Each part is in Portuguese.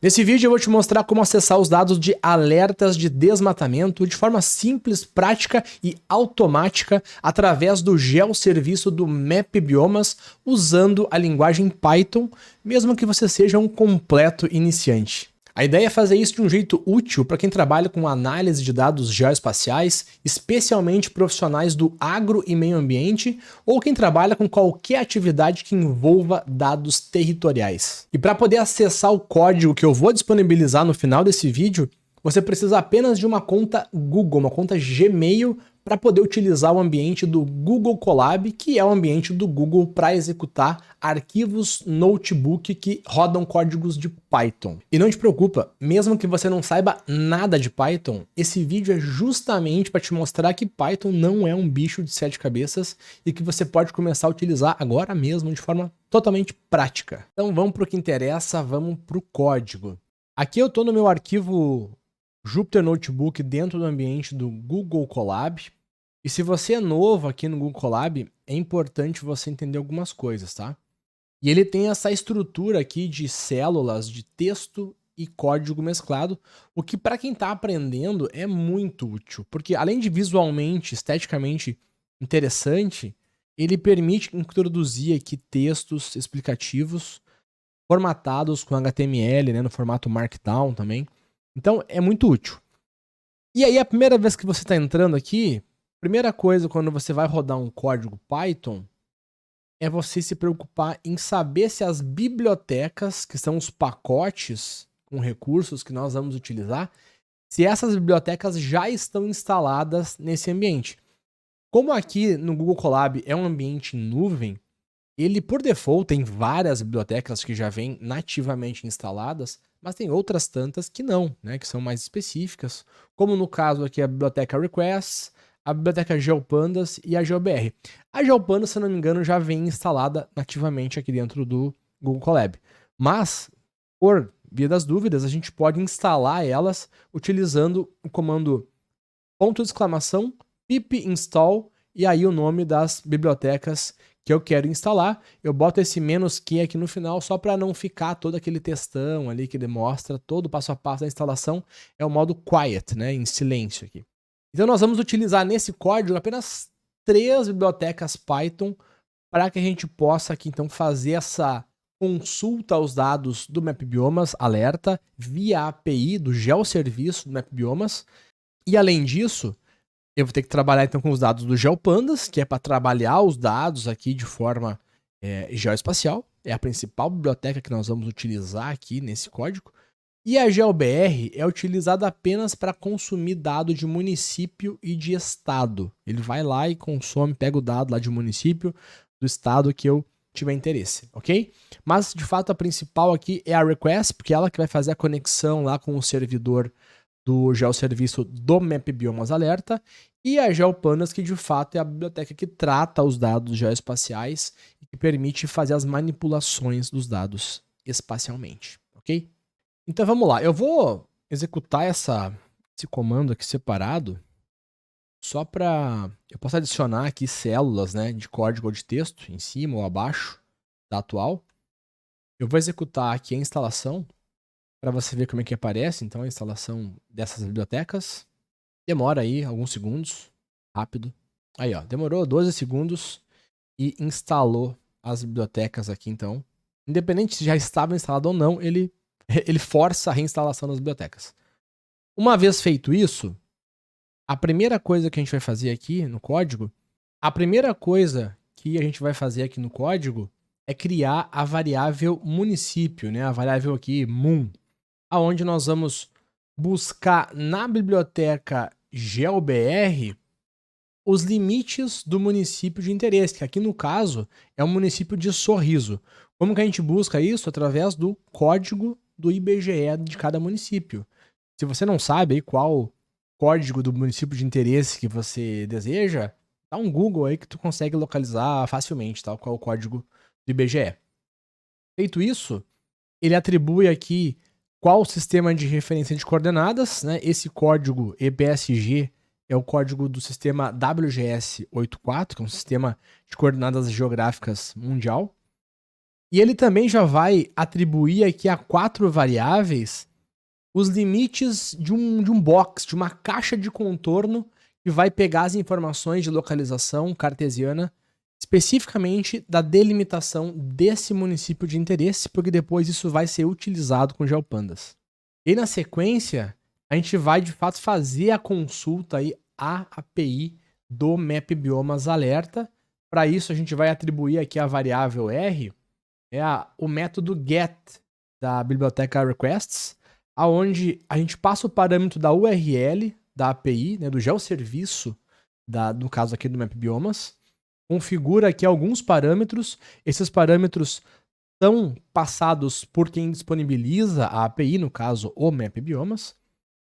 Nesse vídeo eu vou te mostrar como acessar os dados de alertas de desmatamento de forma simples, prática e automática através do geosserviço do MapBiomas usando a linguagem Python, mesmo que você seja um completo iniciante. A ideia é fazer isso de um jeito útil para quem trabalha com análise de dados geoespaciais, especialmente profissionais do agro e meio ambiente, ou quem trabalha com qualquer atividade que envolva dados territoriais. E para poder acessar o código que eu vou disponibilizar no final desse vídeo, você precisa apenas de uma conta Google, uma conta Gmail, para poder utilizar o ambiente do Google Colab, que é o ambiente do Google para executar arquivos notebook que rodam códigos de Python. E não te preocupa, mesmo que você não saiba nada de Python, esse vídeo é justamente para te mostrar que Python não é um bicho de 7 cabeças e que você pode começar a utilizar agora mesmo de forma totalmente prática. Então vamos para o que interessa, vamos para o código. Aqui eu estou no meu arquivo Jupyter Notebook dentro do ambiente do Google Colab. E se você é novo aqui no Google Colab, é importante você entender algumas coisas, tá? E ele tem essa estrutura aqui de células de texto e código mesclado, o que para quem está aprendendo é muito útil, porque além de visualmente, esteticamente interessante, ele permite introduzir aqui textos explicativos formatados com HTML, né, no formato Markdown também. Então é muito útil. E aí a primeira vez que você está entrando aqui, primeira coisa quando você vai rodar um código Python é você se preocupar em saber se as bibliotecas, que são os pacotes com recursos que nós vamos utilizar, se essas bibliotecas já estão instaladas nesse ambiente. Como aqui no Google Colab é um ambiente em nuvem, ele por default tem várias bibliotecas que já vêm nativamente instaladas, mas tem outras tantas que não, né, que são mais específicas, como no caso aqui a biblioteca Requests, a biblioteca GeoPandas e a GeoBR. A GeoPandas, se não me engano, já vem instalada nativamente aqui dentro do Google Colab. Mas, por via das dúvidas, a gente pode instalar elas utilizando o comando !pip install e aí o nome das bibliotecas que eu quero instalar. Eu boto esse "-q" aqui no final só para não ficar todo aquele textão ali que demonstra todo o passo a passo da instalação. É o modo quiet, né, em silêncio aqui. Então nós vamos utilizar nesse código apenas 3 bibliotecas Python para que a gente possa aqui então fazer essa consulta aos dados do MapBiomas alerta via a API do geosserviço do MapBiomas. E além disso, eu vou ter que trabalhar então com os dados do GeoPandas, que é para trabalhar os dados aqui de forma geoespacial. É a principal biblioteca que nós vamos utilizar aqui nesse código. E a GeoBR é utilizada apenas para consumir dado de município e de estado. Ele vai lá e consome, pega o dado lá de município, do estado que eu tiver interesse, ok? Mas, de fato, a principal aqui é a Request, porque é ela que vai fazer a conexão lá com o servidor do geosserviço do MapBiomas Alerta, e a GeoPandas, que de fato é a biblioteca que trata os dados geoespaciais e que permite fazer as manipulações dos dados espacialmente, ok? Então vamos lá, eu vou executar esse comando aqui separado, só para eu posso adicionar aqui células, né, de código ou de texto, em cima ou abaixo da atual. Eu vou executar aqui a instalação, para você ver como é que aparece, então, a instalação dessas bibliotecas. Demora aí alguns segundos, rápido. Aí, ó, demorou 12 segundos e instalou as bibliotecas aqui, então. Independente se já estava instalado ou não, ele força a reinstalação das bibliotecas. Uma vez feito isso, a primeira coisa que a gente vai fazer aqui no código, é criar a variável município, né? A variável aqui, mun, aonde nós vamos buscar na biblioteca GeoBR os limites do município de interesse, que aqui no caso é o município de Sorriso. Como que a gente busca isso? Através do código do IBGE de cada município. Se você não sabe aí qual código do município de interesse que você deseja, dá um Google aí que tu consegue localizar facilmente, tá? Qual é o código do IBGE. Feito isso, ele atribui aqui qual sistema de referência de coordenadas, né? Esse código EPSG é o código do sistema WGS84, que é um sistema de coordenadas geográficas mundial. E ele também já vai atribuir aqui a 4 variáveis os limites de um box, de uma caixa de contorno que vai pegar as informações de localização cartesiana, especificamente da delimitação desse município de interesse, porque depois isso vai ser utilizado com GeoPandas. E na sequência, a gente vai de fato fazer a consulta aí à API do MapBiomas Alerta. Para isso, a gente vai atribuir aqui a variável R, o método get da biblioteca requests, aonde a gente passa o parâmetro da URL da API, né, do geoserviço, no caso aqui do MapBiomas, configura aqui alguns parâmetros. Esses parâmetros são passados por quem disponibiliza a API, no caso o MapBiomas,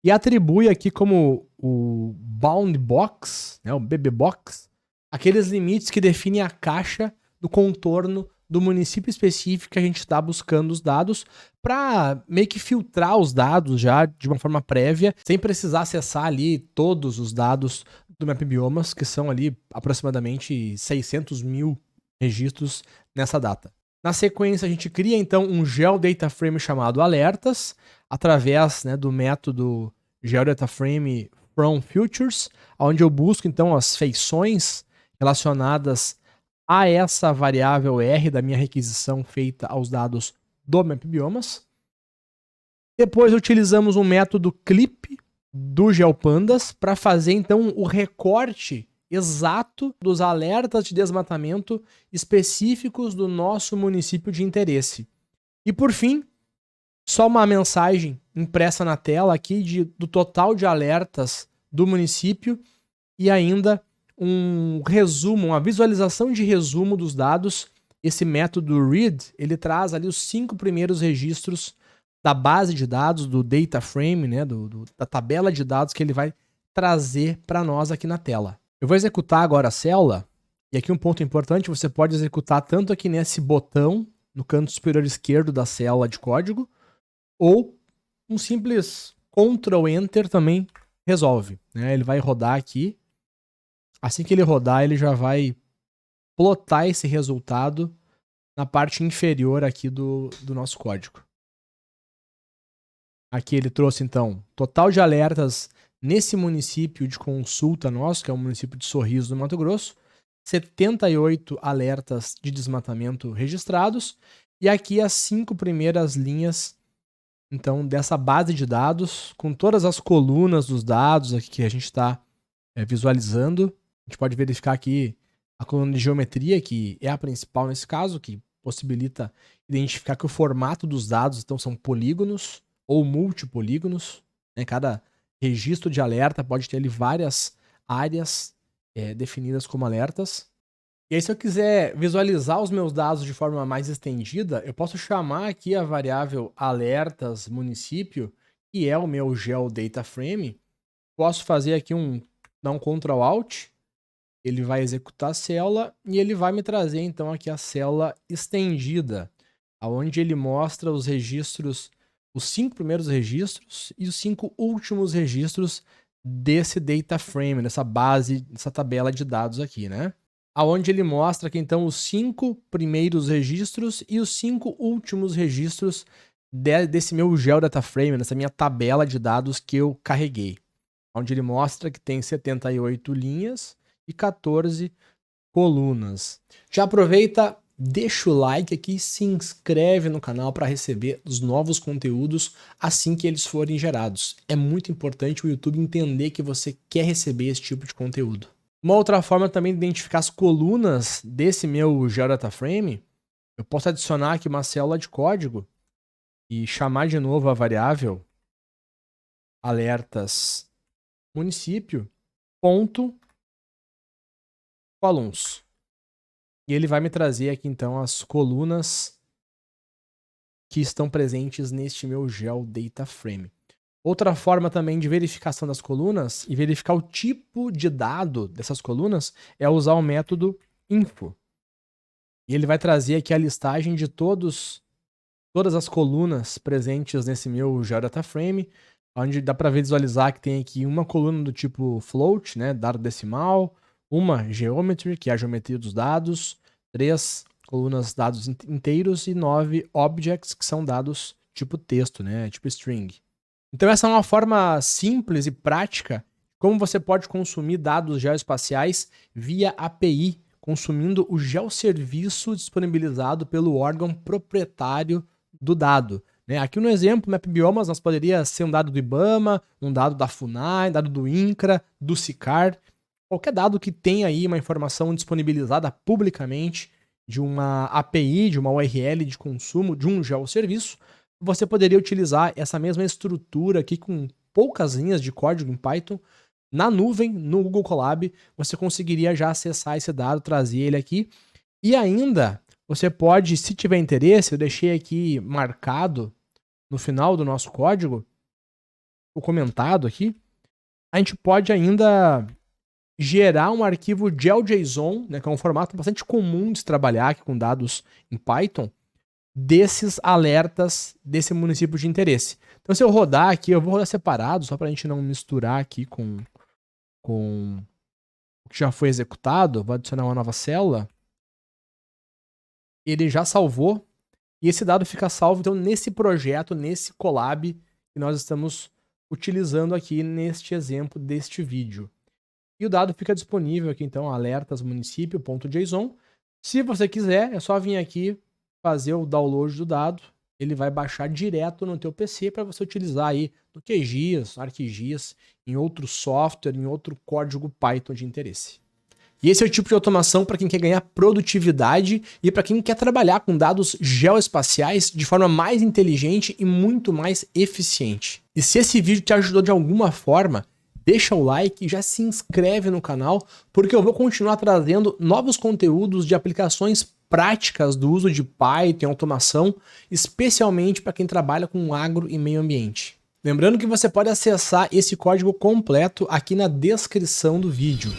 e atribui aqui como o boundbox, né, o bbbox, aqueles limites que definem a caixa do contorno do município específico que a gente está buscando os dados, para meio que filtrar os dados já de uma forma prévia, sem precisar acessar ali todos os dados do MapBiomas, que são ali aproximadamente 600 mil registros nessa data. Na sequência, a gente cria então um GeoDataFrame chamado alertas, através, né, do método GeoDataFrame from Futures, onde eu busco então as feições relacionadas a essa variável R da minha requisição feita aos dados do MapBiomas. Depois utilizamos um método clip do GeoPandas para fazer então o recorte exato dos alertas de desmatamento específicos do nosso município de interesse. E por fim, só uma mensagem impressa na tela aqui do total de alertas do município e ainda um resumo, uma visualização de resumo dos dados. Esse método read, ele traz ali os 5 primeiros registros da base de dados, do data frame, né, da tabela de dados que ele vai trazer para nós aqui na tela. Eu vou executar agora a célula, e aqui um ponto importante, você pode executar tanto aqui nesse botão, no canto superior esquerdo da célula de código, ou um simples Ctrl Enter também resolve, né? Ele vai rodar aqui. Assim que ele rodar, ele já vai plotar esse resultado na parte inferior aqui do nosso código. Aqui ele trouxe, então, total de alertas nesse município de consulta nosso, que é o município de Sorriso do Mato Grosso, 78 alertas de desmatamento registrados, e aqui as 5 primeiras linhas, então, dessa base de dados, com todas as colunas dos dados aqui que a gente está visualizando. A gente pode verificar aqui a coluna de geometria, que é a principal nesse caso, que possibilita identificar que o formato dos dados então são polígonos ou multipolígonos, né? Cada registro de alerta pode ter ali várias áreas definidas como alertas. E aí, se eu quiser visualizar os meus dados de forma mais estendida, eu posso chamar aqui a variável alertas município, que é o meu GeoDataFrame. Posso fazer aqui dar um Ctrl Alt. Ele vai executar a célula e ele vai me trazer então aqui a célula estendida, onde ele mostra os registros, os 5 primeiros registros e os 5 últimos registros desse data frame, dessa base, dessa tabela de dados aqui, né? Onde ele mostra aqui então os 5 primeiros registros e os 5 últimos registros desse meu GeoDataFrame, dessa minha tabela de dados que eu carreguei. Onde ele mostra que tem 78 linhas e 14 colunas. Já aproveita, deixa o like aqui e se inscreve no canal para receber os novos conteúdos assim que eles forem gerados. É muito importante o YouTube entender que você quer receber esse tipo de conteúdo. Uma outra forma também de identificar as colunas desse meu GeoDataFrame, eu posso adicionar aqui uma célula de código e chamar de novo a variável alertas município ponto columns. E ele vai me trazer aqui então as colunas que estão presentes neste meu GeoDataFrame. Outra forma também de verificação das colunas e verificar o tipo de dado dessas colunas é usar o método info. E ele vai trazer aqui a listagem de todas as colunas presentes nesse meu GeoDataFrame, onde dá para visualizar que tem aqui uma coluna do tipo float, né, dado decimal, uma geometry, que é a geometria dos dados, 3 colunas dados inteiros, e 9 objects, que são dados tipo texto, né? Tipo string. Então essa é uma forma simples e prática como você pode consumir dados geoespaciais via API, consumindo o geoserviço disponibilizado pelo órgão proprietário do dado. Né? Aqui no exemplo, MapBiomas, nós poderia ser um dado do IBAMA, um dado da FUNAI, dado do INCRA, do SICAR, qualquer dado que tenha aí uma informação disponibilizada publicamente de uma API, de uma URL de consumo de um geoserviço, você poderia utilizar essa mesma estrutura aqui com poucas linhas de código em Python na nuvem, no Google Colab. Você conseguiria já acessar esse dado, trazer ele aqui. E ainda, você pode, se tiver interesse, eu deixei aqui marcado no final do nosso código, o comentado aqui, a gente pode ainda gerar um arquivo GeoJSON, né, que é um formato bastante comum de se trabalhar aqui com dados em Python, desses alertas desse município de interesse. Então, se eu rodar aqui, eu vou rodar separado, só para a gente não misturar aqui com o que já foi executado. Vou adicionar uma nova célula. Ele já salvou, e esse dado fica salvo, então, nesse projeto, nesse collab que nós estamos utilizando aqui neste exemplo deste vídeo. E o dado fica disponível aqui, então, alertasmunicipio.json. Se você quiser, é só vir aqui, fazer o download do dado, ele vai baixar direto no teu PC para você utilizar aí no QGIS, ArcGIS, em outro software, em outro código Python de interesse. E esse é o tipo de automação para quem quer ganhar produtividade e para quem quer trabalhar com dados geoespaciais de forma mais inteligente e muito mais eficiente. E se esse vídeo te ajudou de alguma forma, deixa o like e já se inscreve no canal, porque eu vou continuar trazendo novos conteúdos de aplicações práticas do uso de Python e automação, especialmente para quem trabalha com agro e meio ambiente. Lembrando que você pode acessar esse código completo aqui na descrição do vídeo.